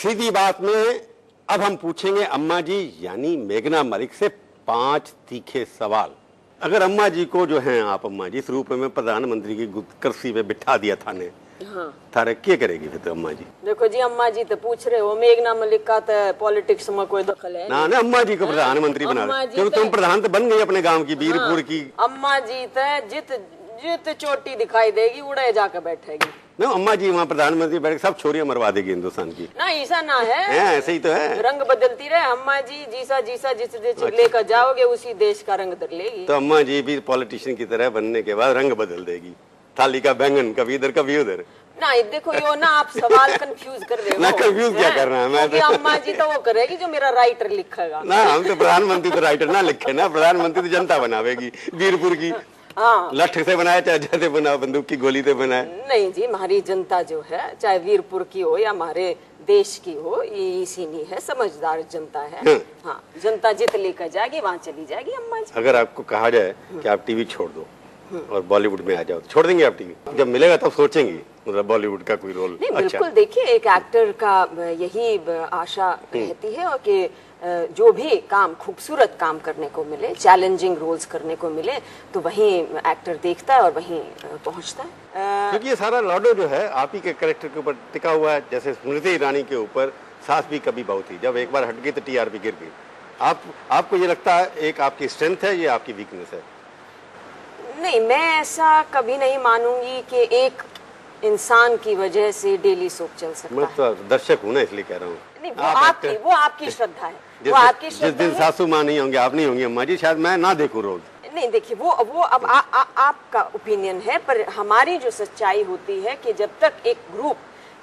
सीधी बात में अब हम पूछेंगे अम्मा जी यानी मेघना मलिक से 5 तीखे सवाल। अगर अम्मा जी को जो है आप अम्मा जी इस रूप में प्रधानमंत्री की कुर्सी पे बिठा दिया था ने, हाँ। थारे क्या करेगी फिर तो अम्मा जी? देखो जी अम्मा जी तो पूछ रहे हो, मेघना मलिक का तो पॉलिटिक्स में कोई दखल है ना ना, अम्मा जी को प्रधानमंत्री बना दे क्योंकि तुम प्रधान तो बन गई अपने गांव की वीरपुर की। अम्मा जी तो जित चोटी दिखाई देगी उड़े जाकर बैठेगी ना। अम्मा जी वहाँ प्रधानमंत्री बैठ सब छोरियां मरवा देगी हिंदुस्तान की। ना ऐसा ना है, ऐसे ही तो है, रंग बदलती रहे अम्मा जी। जीसा जिस लेकर जाओगे उसी देश का रंग बदल लेगी। तो अम्मा जी भी पॉलिटिशियन की तरह बनने के बाद रंग बदल देगी, थाली का बैंगन कभी इधर कभी उधर। ना देखो यो ना आप सवाल कंफ्यूज कर रहे हो। ना कंफ्यूज क्या कर रहा है मैं तो। अम्मा जी तो वो करेगी जो मेरा राइटर लिखेगा ना। हम तो प्रधानमंत्री तो राइटर ना लिखे ना, प्रधानमंत्री तो जनता बनावेगी वीरपुर की। हाँ। लठ से बनाए चाहे जैसे बनाओ, बंदूक की गोली से बनाए। नहीं जी, हमारी जनता जो है चाहे वीरपुर की हो या हमारे देश की हो, ये इसी नहीं है, समझदार जनता है। हाँ, जनता जित लेकर जाएगी वहाँ चली जाएगी अम्मा जी। अगर आपको कहा जाए कि आप टीवी छोड़ दो और बॉलीवुड में आ जाओ तो छोड़ देंगे आप टीवी? जब मिलेगा तब सोचेंगी मतलब बॉलीवुड का कोई रोल? नहीं, बिल्कुल। देखिए एक एक्टर का यही आशा रहती है और कि जो भी काम खूबसूरत काम करने को मिले, चैलेंजिंग रोल्स करने को मिले तो वहीं एक्टर देखता है और वहीं पहुंचता है। क्योंकि ये सारा लॉडो जो है आप ही के कैरेक्टर के ऊपर टिका हुआ है। जैसे स्मृति ईरानी के ऊपर सास भी कभी बहू थी, जब एक बार हट गई तो टीआरपी गिर गई। आपको ये लगता है एक आपकी स्ट्रेंथ है, ये आपकी वीकनेस है? नहीं, मैं ऐसा कभी नहीं मानूंगी कि एक इंसान की वजह से डेली सोप चल सकता है। मैं तो दर्शक हूँ ना इसलिए कह रहा हूँ। नहीं, वो आपकी श्रद्धा है, वो आपकी श्रद्धा है। जिस दिन सासू माँ नहीं होंगे, आप नहीं होंगी अम्मा जी, शायद मैं ना देखूं रोज। नहीं देखिए, वो अब आपका ओपिनियन है, पर हमारी जो सच्चाई होती है कि जब तक एक ग्रुप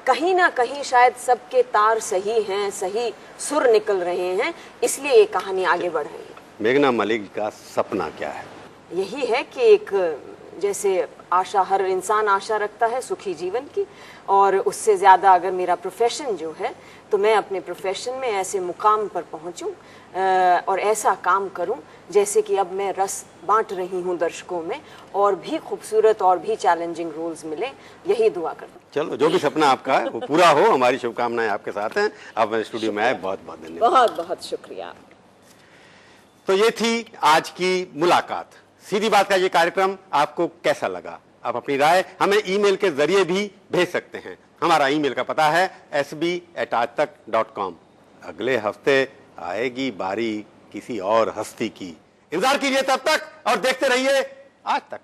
कहीं ना कहीं शायद सबके तार सही हैं, सही सुर निकल रहे हैं, इसलिए ये कहानी आगे बढ़ रही है। मेघना मलिक का सपना क्या है? यही है कि एक जैसे आशा, हर इंसान आशा रखता है सुखी जीवन की, और उससे ज़्यादा अगर मेरा प्रोफेशन जो है तो मैं अपने प्रोफेशन में ऐसे मुकाम पर पहुंचूं और ऐसा काम करूं जैसे कि अब मैं रस बांट रही हूं दर्शकों में, और भी खूबसूरत और भी चैलेंजिंग रोल्स मिले, यही दुआ करता हूं। चलो, जो भी सपना आपका है वो पूरा हो, हमारी शुभकामनाएं आपके साथ हैं। आप मेरे स्टूडियो में आए, बहुत बहुत धन्यवाद। बहुत बहुत शुक्रिया। तो ये थी आज की मुलाकात। सीधी बात का ये कार्यक्रम आपको कैसा लगा? आप अपनी राय हमें ईमेल के जरिए भी भेज सकते हैं। हमारा ईमेल का पता है sb@aajtak.com। अगले हफ्ते आएगी बारी किसी और हस्ती की। इंतजार कीजिए तब तक और देखते रहिए आज तक।